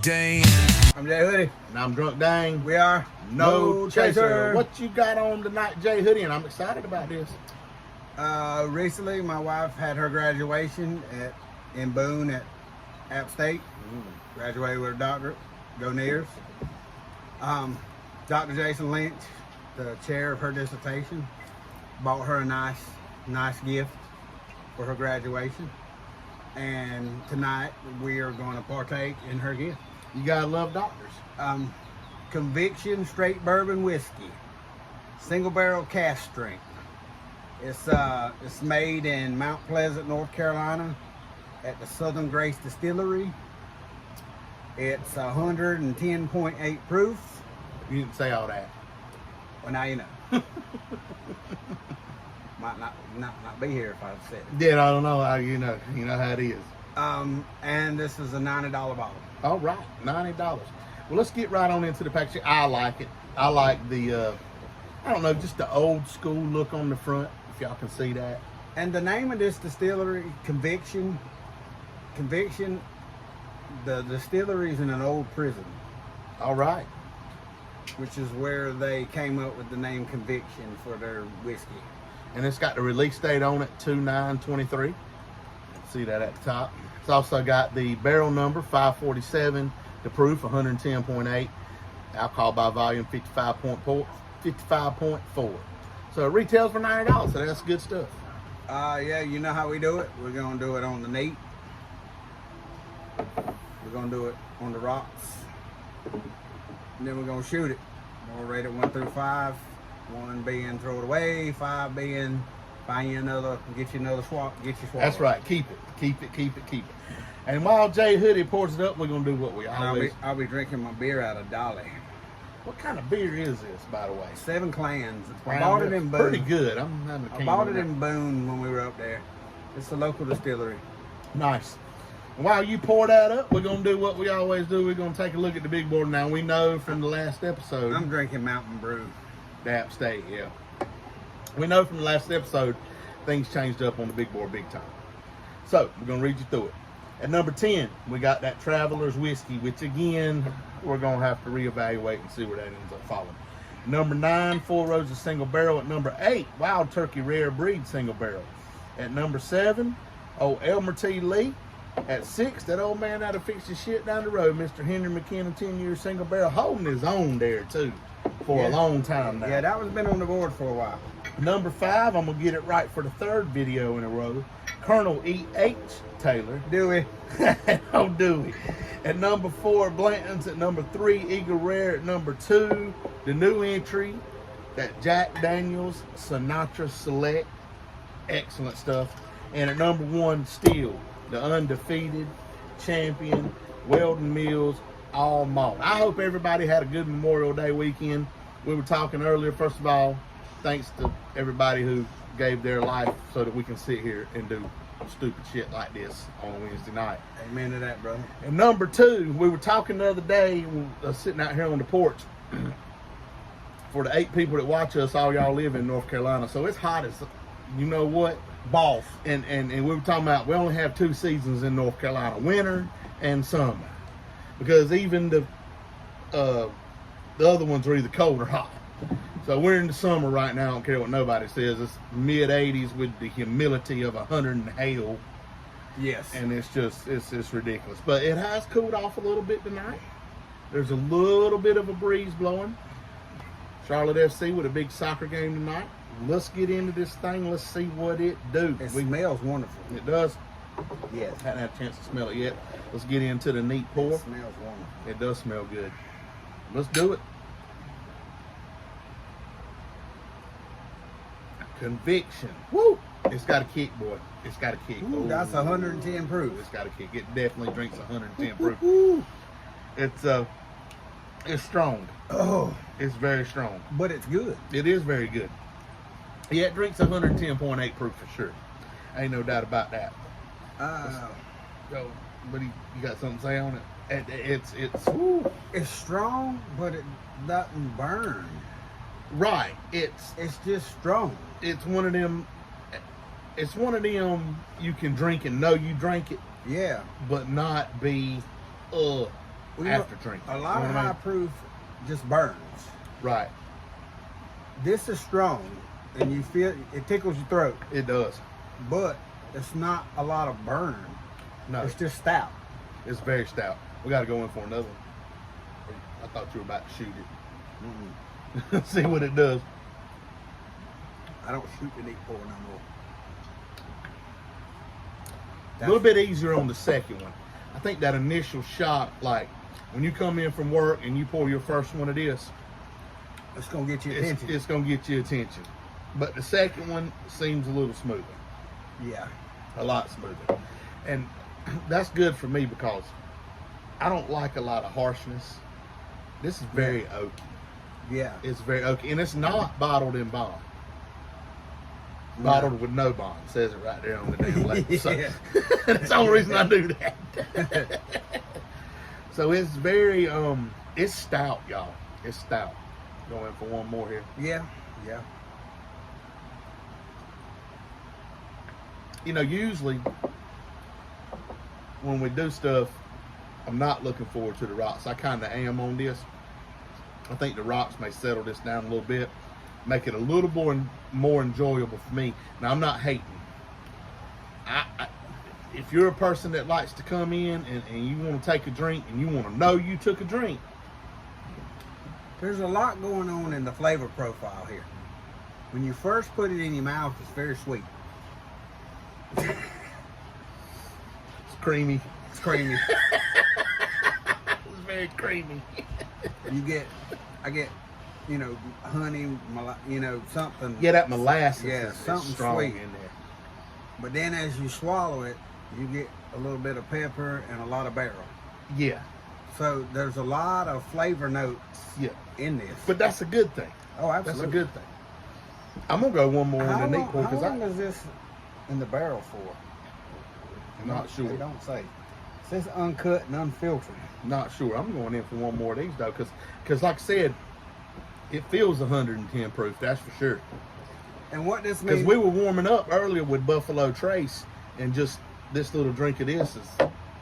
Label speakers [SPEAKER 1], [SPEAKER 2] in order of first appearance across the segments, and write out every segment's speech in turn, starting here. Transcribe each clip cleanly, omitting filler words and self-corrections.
[SPEAKER 1] Dane.
[SPEAKER 2] I'm Jay Hoodie.
[SPEAKER 3] And I'm Drunk Dang.
[SPEAKER 2] We are
[SPEAKER 3] No Chaser. What you got on tonight, Jay Hoodie? And I'm excited about this.
[SPEAKER 2] Recently, my wife had her graduation in Boone at App State. Graduated with a doctorate. Go Nears. Dr. Jason Lynch, the chair of her dissertation, bought her a nice gift for her graduation. And tonight, we are going to partake in her gift.
[SPEAKER 3] You gotta love doctors.
[SPEAKER 2] Conviction Straight Bourbon Whiskey, single barrel cask strength. It's made in Mount Pleasant, North Carolina, at the Southern Grace Distillery. It's 110.8 proof.
[SPEAKER 3] You didn't say all that.
[SPEAKER 2] Well, now you know. Might not be here if I said it.
[SPEAKER 3] Yeah, I don't know how you know how it is.
[SPEAKER 2] And this is a $90 bottle.
[SPEAKER 3] All right, $90. Well, let's get right on into the packaging. I like it. I like the, I don't know, just the old school look on the front, if y'all can see that.
[SPEAKER 2] And the name of this distillery, Conviction, the distillery's in an old prison.
[SPEAKER 3] All right.
[SPEAKER 2] Which is where they came up with the name Conviction for their whiskey.
[SPEAKER 3] And it's got the release date on it, 2/9/23. See that at the top. It's also got the barrel number, 547, the proof, 110.8, alcohol by volume, 55.4. So it retails for $90, so that's good stuff.
[SPEAKER 2] Yeah, you know how we do it. We're going to do it on the neat. We're going to do it on the rocks. And then we're going to shoot it. We'll rate it 1 through 5. 1 being throw it away, 5 being find you another, get you another swap, get you swap.
[SPEAKER 3] That's right. Keep it. And while Jay Hoodie pours it up, we're gonna do what we always.
[SPEAKER 2] I'll be drinking my beer out of Dolly.
[SPEAKER 3] What kind of beer is this, by the way?
[SPEAKER 2] 7 Clans. I bought it in Boone.
[SPEAKER 3] Pretty good. I
[SPEAKER 2] bought it in Boone when we were up there. It's a local distillery.
[SPEAKER 3] Nice. And while you pour that up, we're gonna do what we always do. We're gonna take a look at the big board. Now we know from the last episode.
[SPEAKER 2] I'm drinking Mountain Brew.
[SPEAKER 3] App State, yeah. We know from the last episode, things changed up on the big board big time. So, we're going to read you through it. At number 10, we got that Traveler's Whiskey, which again, we're going to have to reevaluate and see where that ends up falling. Number 9, Four Roses Single Barrel. At number 8, Wild Turkey Rare Breed Single Barrel. At number 7, old Elmer T. Lee. At 6, that old man out of fix his shit down the road, Mr. Henry McKenna, 10-year single barrel, holding his own there too for a long time now.
[SPEAKER 2] Yeah, that one's been on the board for a while.
[SPEAKER 3] Number 5, I'm gonna get it right for the 3rd video in a row. Colonel E.H. Taylor.
[SPEAKER 2] Dewey.
[SPEAKER 3] Oh, Dewey. At number 4, Blanton's. At number 3, Eagle Rare. At number 2, the new entry, that Jack Daniels Sinatra Select. Excellent stuff. And at number 1, Steel, the undefeated champion, Weldon Mills All Malt. I hope everybody had a good Memorial Day weekend. We were talking earlier, first of all, thanks to everybody who gave their life so that we can sit here and do stupid shit like this on a Wednesday night.
[SPEAKER 2] Amen to that, brother.
[SPEAKER 3] And number 2, we were talking the other day, sitting out here on the porch, for the 8 people that watch us, all y'all live in North Carolina, so it's hot as, you know what? Balls. And we were talking about, we only have 2 seasons in North Carolina, winter and summer. Because even the other ones are either cold or hot. So we're in the summer right now. I don't care what nobody says. It's mid-80s with the humidity of 100 and hail.
[SPEAKER 2] Yes.
[SPEAKER 3] And it's ridiculous. But it has cooled off a little bit tonight. There's a little bit of a breeze blowing. Charlotte FC with a big soccer game tonight. Let's get into this thing. Let's see what it do.
[SPEAKER 2] It smells wonderful.
[SPEAKER 3] It does.
[SPEAKER 2] Yes.
[SPEAKER 3] Hadn't had a chance to smell it yet. Let's get into the neat pour.
[SPEAKER 2] It smells wonderful.
[SPEAKER 3] It does smell good. Let's do it. Conviction. Woo! It's got a kick, boy. It's got a kick.
[SPEAKER 2] Ooh, that's 110 proof.
[SPEAKER 3] It's got a kick. It definitely drinks 110 proof. It's strong.
[SPEAKER 2] Oh,
[SPEAKER 3] it's very strong.
[SPEAKER 2] But it's good.
[SPEAKER 3] It is very good. Yeah, it drinks 110.8 proof for sure. Ain't no doubt about that. So, but you got something to say on it?
[SPEAKER 2] It's strong, but it doesn't burn.
[SPEAKER 3] Right.
[SPEAKER 2] It's just strong.
[SPEAKER 3] It's one of them. It's one of them you can drink and know you drank it.
[SPEAKER 2] Yeah.
[SPEAKER 3] But not be
[SPEAKER 2] Well,
[SPEAKER 3] after drinking.
[SPEAKER 2] A lot
[SPEAKER 3] You
[SPEAKER 2] of
[SPEAKER 3] know what I
[SPEAKER 2] high
[SPEAKER 3] mean?
[SPEAKER 2] proof just burns.
[SPEAKER 3] Right.
[SPEAKER 2] This is strong, and you feel it tickles your throat,
[SPEAKER 3] It does.
[SPEAKER 2] but it's not a lot of burn.
[SPEAKER 3] No,
[SPEAKER 2] It's just stout.
[SPEAKER 3] it's very stout. We got to go in for another one. I thought you were about to shoot it. See what it does.
[SPEAKER 2] I don't shoot the neat pour no more.
[SPEAKER 3] A little bit easier on the second one. I think that initial shot, like when you come in from work and you pour your first one of this,
[SPEAKER 2] It's gonna get your attention.
[SPEAKER 3] it's going to get your attention. But the second one seems a little smoother,
[SPEAKER 2] Yeah.
[SPEAKER 3] a lot smoother. And that's good for me because I don't like a lot of harshness. This is very oaky.
[SPEAKER 2] Yeah.
[SPEAKER 3] It's very oaky. And it's not bottled in bond.
[SPEAKER 2] No.
[SPEAKER 3] Bottled with no bond. It says it right there on the damn label. So
[SPEAKER 2] Yeah.
[SPEAKER 3] that's the only reason I do that. So it's very it's stout, y'all. It's stout. Going for one more here.
[SPEAKER 2] Yeah. Yeah.
[SPEAKER 3] You know, usually when we do stuff, I'm not looking forward to the rocks. I kind of am on this. I think the rocks may settle this down a little bit, make it a little more enjoyable for me. Now, I'm not hating. If you're a person that likes to come in and you want to take a drink and you want to know you took a drink,
[SPEAKER 2] There's a lot going on in the flavor profile here. When you first put it in your mouth, it's very sweet.
[SPEAKER 3] it's creamy.
[SPEAKER 2] It's creamy.
[SPEAKER 3] It's very creamy.
[SPEAKER 2] I get, honey, something.
[SPEAKER 3] Yeah, that molasses
[SPEAKER 2] Yeah,
[SPEAKER 3] is
[SPEAKER 2] something
[SPEAKER 3] strong
[SPEAKER 2] sweet.
[SPEAKER 3] in there.
[SPEAKER 2] But then as you swallow it, you get a little bit of pepper and a lot of barrel.
[SPEAKER 3] Yeah,
[SPEAKER 2] So there's a lot of flavor notes
[SPEAKER 3] yeah.
[SPEAKER 2] in this.
[SPEAKER 3] But that's a good thing.
[SPEAKER 2] Oh,
[SPEAKER 3] That's
[SPEAKER 2] absolutely.
[SPEAKER 3] a good thing. I'm gonna go one more
[SPEAKER 2] How
[SPEAKER 3] in the neat
[SPEAKER 2] long,
[SPEAKER 3] pour
[SPEAKER 2] how
[SPEAKER 3] because
[SPEAKER 2] long is this in the barrel for?
[SPEAKER 3] I'm not sure.
[SPEAKER 2] They don't say. It says uncut and unfiltered.
[SPEAKER 3] Not sure. I'm going in for one more of these though, because like I said, it feels 110 proof. That's for sure.
[SPEAKER 2] And what this
[SPEAKER 3] Because
[SPEAKER 2] means?
[SPEAKER 3] we were warming up earlier with Buffalo Trace, and just this little drink of this is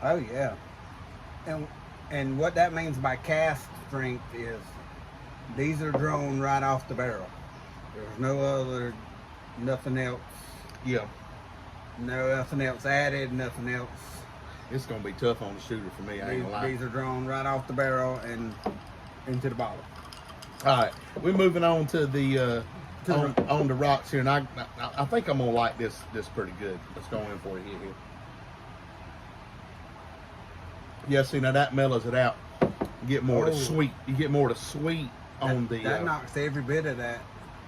[SPEAKER 2] Oh yeah. And what that means by cast strength is these are drawn right off the barrel. There's nothing else.
[SPEAKER 3] yeah.
[SPEAKER 2] Nothing else added. Nothing else.
[SPEAKER 3] It's gonna be tough on the shooter for me. I ain't gonna lie.
[SPEAKER 2] These are drawn right off the barrel and into the bottle.
[SPEAKER 3] All right, we're moving on to the on the rocks here, and I think I'm gonna like this pretty good. Let's go in for it here. Yeah, see now that mellows it out. You get more of the sweet. You get more of the sweet on the.
[SPEAKER 2] That knocks every bit of that.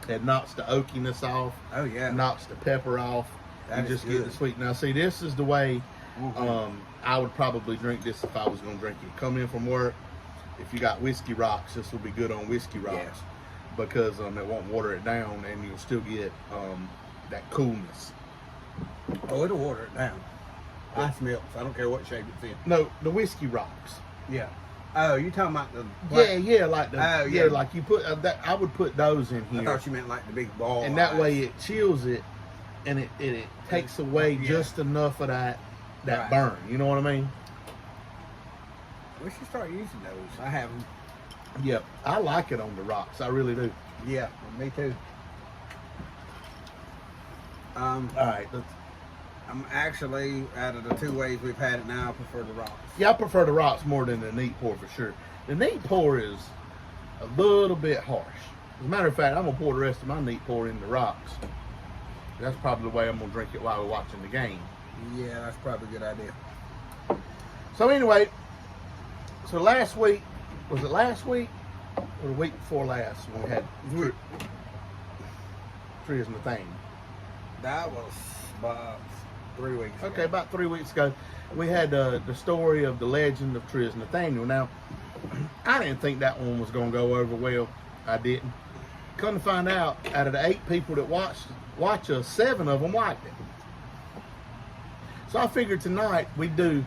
[SPEAKER 3] It knocks the oakiness off.
[SPEAKER 2] Oh yeah.
[SPEAKER 3] Knocks the pepper off.
[SPEAKER 2] That
[SPEAKER 3] You
[SPEAKER 2] is
[SPEAKER 3] just get
[SPEAKER 2] good.
[SPEAKER 3] the sweet. Now see, this is the way
[SPEAKER 2] Mhm.
[SPEAKER 3] I would probably drink this if I was gonna drink it. Come in from work. If you got whiskey rocks, this will be good on whiskey rocks.
[SPEAKER 2] Yeah.
[SPEAKER 3] Because it won't water it down, and you'll still get that coolness.
[SPEAKER 2] Oh, it'll water it down. Ice melts. I don't care what shape it's in.
[SPEAKER 3] No, the whiskey rocks.
[SPEAKER 2] Yeah. Oh, you talking about the?
[SPEAKER 3] Yeah, like the
[SPEAKER 2] Oh, yeah.
[SPEAKER 3] like you put that. I would put those in
[SPEAKER 2] I
[SPEAKER 3] here,
[SPEAKER 2] thought you meant like the big ball.
[SPEAKER 3] and that
[SPEAKER 2] ice.
[SPEAKER 3] way it chills it, and it takes away
[SPEAKER 2] Yeah.
[SPEAKER 3] just enough of that
[SPEAKER 2] Right.
[SPEAKER 3] burn. You know what I mean?
[SPEAKER 2] We should start using those. I have them.
[SPEAKER 3] Yep, I like it on the rocks. I really do.
[SPEAKER 2] Yeah, me too.
[SPEAKER 3] All right,
[SPEAKER 2] I'm actually out of the two ways we've had it now, I prefer the rocks.
[SPEAKER 3] yeah, I prefer the rocks more than the neat pour for sure. The neat pour is a little bit harsh. As a matter of fact, I'm gonna pour the rest of my neat pour in the rocks. That's probably the way I'm gonna drink it while we're watching the game.
[SPEAKER 2] Yeah, that's probably a good idea.
[SPEAKER 3] So anyway, so last week, was it last week or the week before last when we had Triz Nathaniel?
[SPEAKER 2] That was about 3 weeks ago.
[SPEAKER 3] Okay, about 3 weeks ago, we had the story of the legend of Triz Nathaniel. Now, I didn't think that one was going to go over well. I didn't. Come to find out, out of the 8 people that watch us, 7 of them liked it. So I figured tonight we'd do,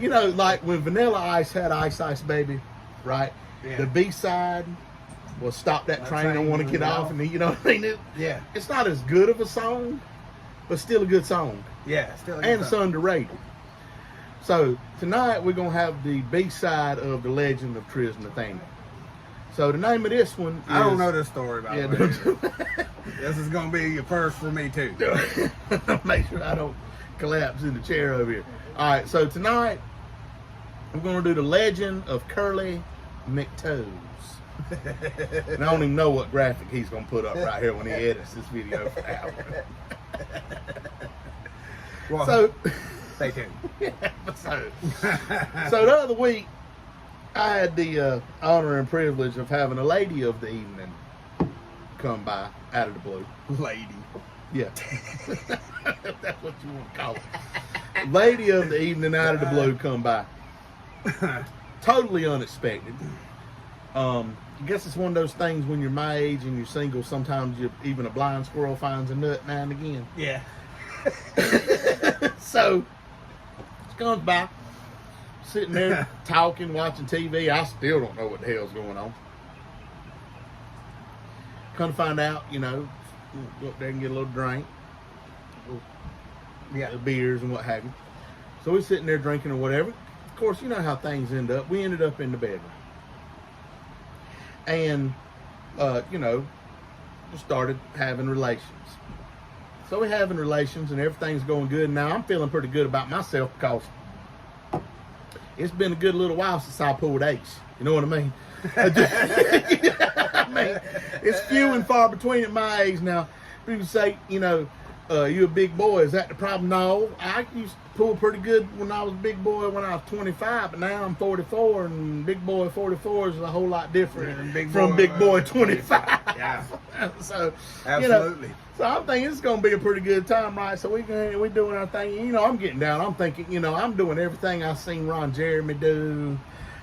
[SPEAKER 3] like when Vanilla Ice had Ice Ice Baby, right?
[SPEAKER 2] Yeah.
[SPEAKER 3] The B-side was Stop That Train, I Want to Get Off. And you know what I mean?
[SPEAKER 2] Yeah.
[SPEAKER 3] It's not as good of a song, but still a good song.
[SPEAKER 2] Yeah, still a good
[SPEAKER 3] And it's
[SPEAKER 2] song.
[SPEAKER 3] underrated. So tonight we're gonna have the B-side of the Legend of Tris Nathaniel. So the name of this one is,
[SPEAKER 2] I don't know this story, by
[SPEAKER 3] Yeah,
[SPEAKER 2] the way. This is going to be your first for me, too.
[SPEAKER 3] Make sure I don't collapse in the chair over here. All right, so tonight we're going to do the Legend of Curly McToes. And I don't even know what graphic he's going to put up right here when he edits this video for Albert.
[SPEAKER 2] Well,
[SPEAKER 3] So,
[SPEAKER 2] stay tuned.
[SPEAKER 3] so the other week, I had the honor and privilege of having a lady of the evening come by out of the blue.
[SPEAKER 2] Lady.
[SPEAKER 3] Yeah. That's what you want to call it. Lady of the evening out of the blue come by. Totally unexpected. I guess it's one of those things when you're my age and you're single, sometimes even a blind squirrel finds a nut now and again.
[SPEAKER 2] Yeah.
[SPEAKER 3] So, she comes by, sitting there talking, watching TV. I still don't know what the hell's going on. Come to find out, you know, go up there and get a little drink, beers and what have you. So we're sitting there drinking or whatever. Of course, you know how things end up. We ended up in the bedroom. And, you know, we started having relations. So we're having relations and everything's going good. Now I'm feeling pretty good about myself because it's been a good little while since I pulled Ace. You know what I mean? I mean, it's few and far between at my age now. People say, you know, you a big boy. Is that the problem? No. I used to pull pretty good when I was a big boy when I was 25, but now I'm 44, and big boy 44 is a whole lot different from big boy 25.
[SPEAKER 2] Yeah.
[SPEAKER 3] So,
[SPEAKER 2] Absolutely.
[SPEAKER 3] You know, so I'm thinking it's going to be a pretty good time, right? So we doing our thing. You know, I'm getting down. I'm thinking, you know, I'm doing everything I've seen Ron Jeremy do.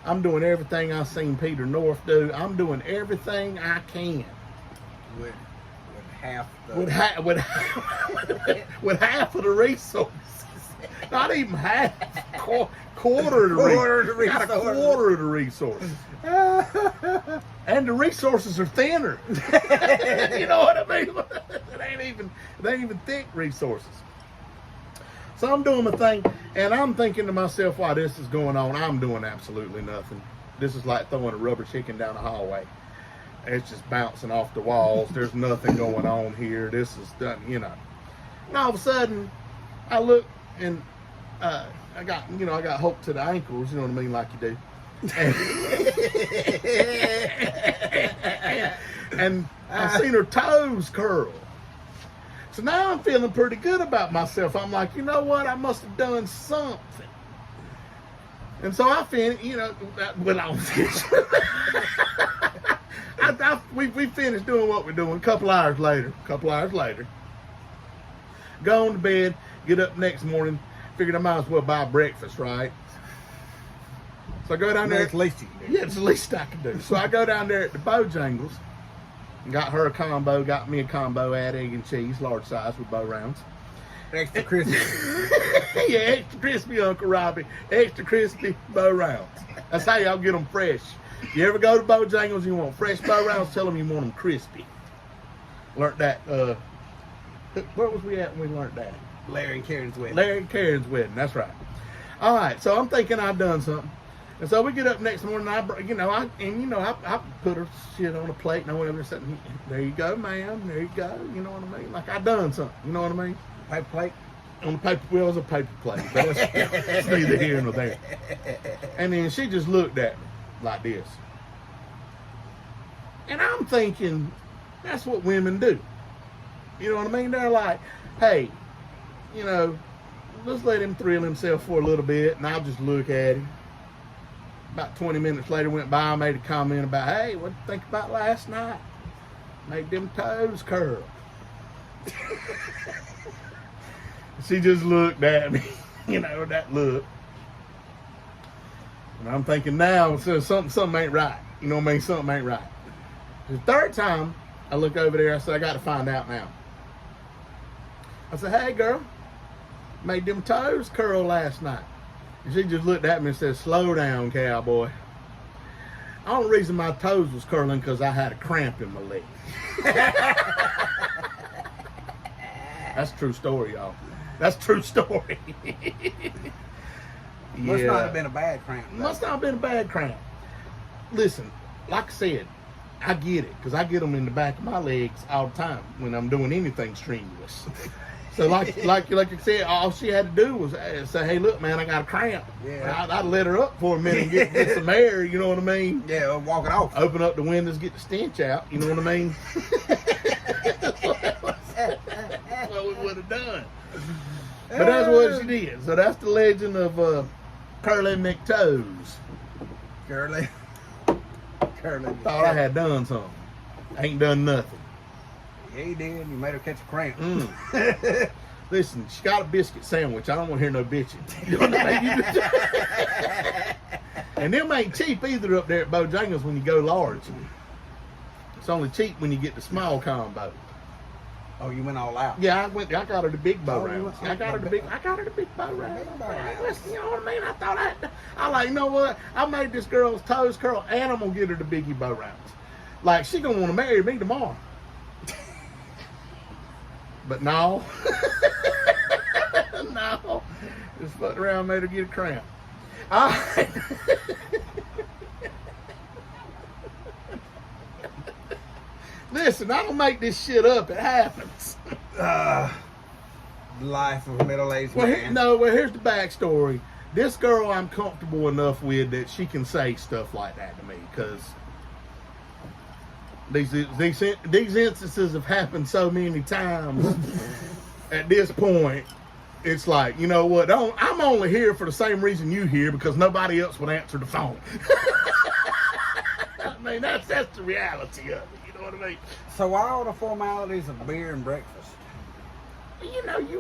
[SPEAKER 3] I'm doing everything I've seen Peter North do. I'm doing everything I can.
[SPEAKER 2] With half the...
[SPEAKER 3] With half of the resources. Not even half. Quarter of the resources. Got a quarter of the resources. And the resources are thinner. You know what I mean? It ain't even thick resources. So I'm doing my thing, and I'm thinking to myself, while this is going on, I'm doing absolutely nothing. This is like throwing a rubber chicken down the hallway. It's just bouncing off the walls. There's nothing going on here. This is done, you know. And all of a sudden, I look, and I got hope to the ankles, you know what I mean, like you do. And I seen her toes curl. So now I'm feeling pretty good about myself. I'm like, you know what? I must have done something. And so I finished, you know, well, I was finished. We finished doing what we're doing. A couple hours later, go on to bed, get up next morning, figured I might as well buy breakfast, right? So I go down there.
[SPEAKER 2] It's the least you can do.
[SPEAKER 3] Yeah, it's the least I can do. So I go down there at the Bojangles, got her a combo, got me a combo, add egg and cheese, large size with bow rounds.
[SPEAKER 2] Extra crispy.
[SPEAKER 3] Yeah, extra crispy, Uncle Robbie. Extra crispy bow rounds. That's how y'all get them fresh. You ever go to Bojangles, you want fresh bow rounds, tell them you want them crispy. Learned that, where was we at when we learned that?
[SPEAKER 2] Larry and Karen's wedding.
[SPEAKER 3] Larry and Karen's wedding, that's right. All right, so I'm thinking I've done something. And so we get up next morning, I put her shit on a plate, and I went over there and said, there you go, ma'am, there you go, you know what I mean? Like I done something, you know what I mean?
[SPEAKER 2] Paper plate?
[SPEAKER 3] On the paper, well, it was a paper plate, but it's neither here nor there. And then she just looked at me like this. And I'm thinking, that's what women do. You know what I mean? They're like, hey, you know, let's let him thrill himself for a little bit, and I'll just look at him. About 20 minutes later went by, I made a comment about, hey, what did you think about last night? Made them toes curl. She just looked at me, you know, that look. And I'm thinking now, so something ain't right. You know what I mean? Something ain't right. The third time, I look over there, I said, I got to find out now. I said, hey, girl, made them toes curl last night. And she just looked at me and said, slow down, cowboy. The only reason my toes was curling because I had a cramp in my leg. That's a true story, y'all. That's a true story.
[SPEAKER 2] Must not have been a bad cramp. Though.
[SPEAKER 3] Must not have been a bad cramp. Listen, like I said, I get it because I get them in the back of my legs all the time when I'm doing anything strenuous. So like I said, all she had to do was say, "Hey, look, man, I got a cramp."
[SPEAKER 2] Yeah.
[SPEAKER 3] I'd let her up for a minute and get some air. You know what I mean?
[SPEAKER 2] Yeah, walk it off.
[SPEAKER 3] Open up the windows, get the stench out. You know what I mean? That's what we would have done. But that's what she did. So that's the legend of Curly McToes.
[SPEAKER 2] Curly.
[SPEAKER 3] Thought I had done something. Ain't done nothing.
[SPEAKER 2] Yeah, you did. You made her catch a cramp.
[SPEAKER 3] Listen, she got a biscuit sandwich. I don't want to hear no bitching. You know what I mean? And them ain't cheap either up there at Bojangles when you go large. It's only cheap when you get the small combo.
[SPEAKER 2] Oh, you went all out.
[SPEAKER 3] Yeah, I got her the big bow
[SPEAKER 2] Oh, you
[SPEAKER 3] rounds.
[SPEAKER 2] went-
[SPEAKER 3] I got her the big bow rounds.
[SPEAKER 2] Big bow rounds.
[SPEAKER 3] Listen, you know what I mean? I like, you know what? I made this girl's toes curl, and I'm gonna get her the biggie bow rounds. Like she gonna want to marry me tomorrow. But no, no, just fucked around, made her get a cramp. All right. Listen, I don't make this shit up. It happens.
[SPEAKER 2] Life of a middle-aged
[SPEAKER 3] Well,
[SPEAKER 2] man.
[SPEAKER 3] here's the backstory. This girl I'm comfortable enough with that she can say stuff like that to me because these instances have happened so many times. At this point, it's like, you know what? I'm only here for the same reason you here because nobody else would answer the phone. I mean, that's the reality of it. You know what I mean?
[SPEAKER 2] So why all the formalities of beer and breakfast?
[SPEAKER 3] You know, you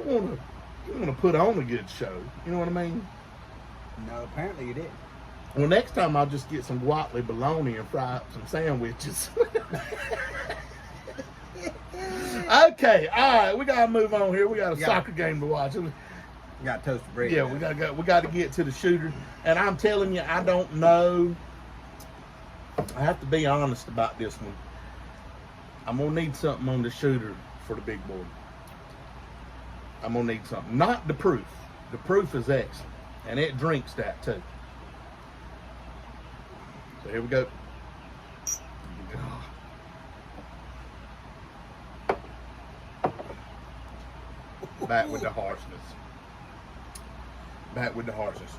[SPEAKER 3] wanna put on a good show. You know what I mean?
[SPEAKER 2] No, apparently you did.
[SPEAKER 3] Well, next time I'll just get some guacamole bologna and fry up some sandwiches. Okay, all right, we gotta move on here. We got a soccer game to watch.
[SPEAKER 2] You got toasted bread.
[SPEAKER 3] Yeah, we got to get to the shooter. And I'm telling you, I don't know. I have to be honest about this one. I'm gonna need something on the shooter for the big board. I'm gonna need something. Not the proof. The proof is excellent, and it drinks that too. So here we go. Back with the harshness. Back with the harshness.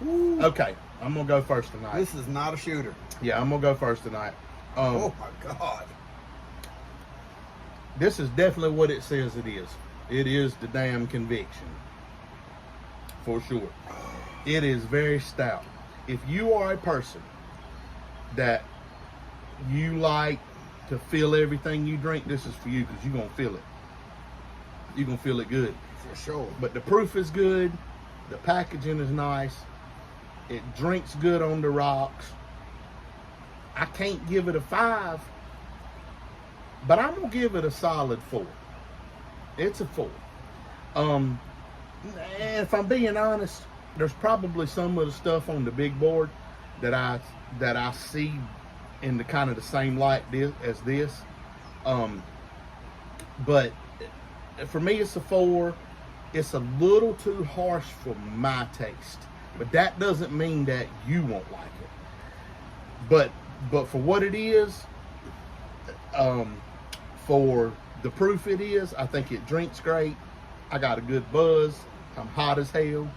[SPEAKER 3] Okay, I'm gonna go first tonight.
[SPEAKER 2] This is not a shooter.
[SPEAKER 3] Yeah, I'm gonna go first tonight.
[SPEAKER 2] Oh my God.
[SPEAKER 3] This is definitely what it says it is. It is the damn conviction. For sure. It is very stout. If you are a person that you like to feel everything you drink, this is for you because you're going to feel it. You're going to feel it good.
[SPEAKER 2] For sure.
[SPEAKER 3] But the proof is good. The packaging is nice. It drinks good on the rocks. I can't give it a 5, but I'm going to give it a solid 4. It's a 4. And if I'm being honest, there's probably some of the stuff on the big board that I see in the kind of the same light as this. But for me, it's a 4. It's a little too harsh for my taste, but that doesn't mean that you won't like it. But for what it is, for the proof it is, I think it drinks great. I got a good buzz. I'm hot as hell.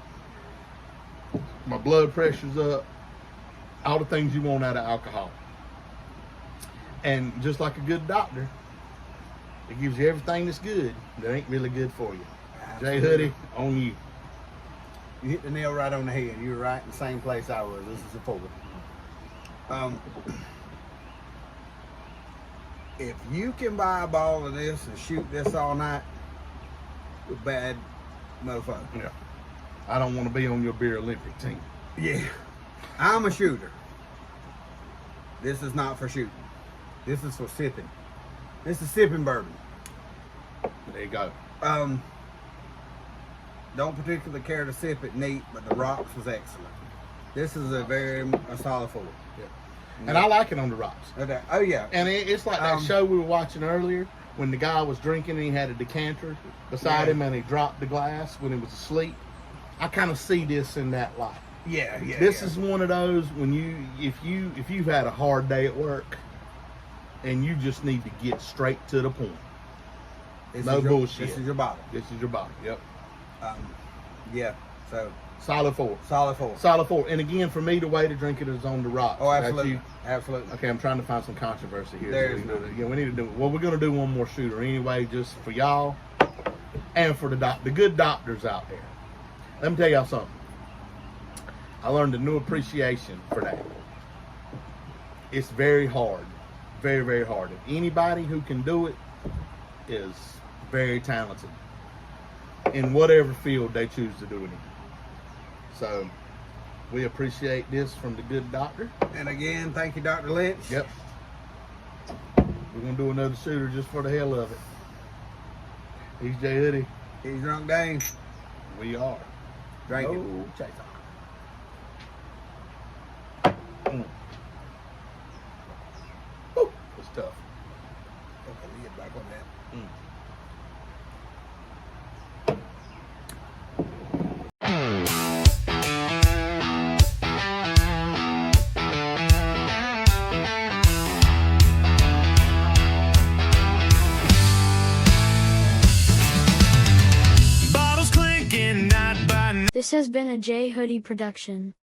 [SPEAKER 3] My blood pressure's up. All the things you want out of alcohol. And just like a good doctor, it gives you everything that's good that ain't really good for you. Jay Hoodie, on you.
[SPEAKER 2] You hit the nail right on the head. You were right in the same place I was. This is a 4. If you can buy a ball of this and shoot this all night, you're a bad motherfucker.
[SPEAKER 3] Yeah. I don't want to be on your beer Olympic team.
[SPEAKER 2] Yeah. I'm a shooter. This is not for shooting. This is for sipping. This is sipping bourbon.
[SPEAKER 3] There you go.
[SPEAKER 2] Don't particularly care to sip it neat, but the rocks was excellent. This is a solid 4.
[SPEAKER 3] Yeah. And I like it on the rocks.
[SPEAKER 2] Okay. Oh yeah.
[SPEAKER 3] And it's like that show we were watching earlier when the guy was drinking and he had a decanter beside him and he dropped the glass when he was asleep. I kind of see this in that light.
[SPEAKER 2] Yeah, yeah.
[SPEAKER 3] This
[SPEAKER 2] yeah.
[SPEAKER 3] is one of those when if you've had a hard day at work and you just need to get straight to the point. No bullshit.
[SPEAKER 2] This is your bottle.
[SPEAKER 3] This is your bottle. Yep.
[SPEAKER 2] Yeah. So
[SPEAKER 3] Solid 4.
[SPEAKER 2] solid 4.
[SPEAKER 3] Solid 4. And again, for me, the way to drink it is on the rocks.
[SPEAKER 2] Oh,
[SPEAKER 3] That's
[SPEAKER 2] absolutely.
[SPEAKER 3] you.
[SPEAKER 2] Absolutely.
[SPEAKER 3] Okay, I'm trying to find some controversy here.
[SPEAKER 2] There
[SPEAKER 3] So
[SPEAKER 2] is none.
[SPEAKER 3] yeah, we need to do. Well, we're gonna do one more shooter anyway, just for y'all and for the good doctors out there. Let me tell y'all something. I learned a new appreciation for that. It's very hard, very, very hard. And anybody who can do it is very talented in whatever field they choose to do it in. So we appreciate this from the good doctor.
[SPEAKER 2] And again, thank you, Dr. Lynch.
[SPEAKER 3] Yep. We're gonna do another shooter just for the hell of it. He's Jay Hoodie.
[SPEAKER 2] He's Drunk Dane.
[SPEAKER 3] We are.
[SPEAKER 2] Drinking.
[SPEAKER 3] No chaser. Woo, it's tough.
[SPEAKER 2] Put the lid back on that.
[SPEAKER 1] This has been a J Hoodie production.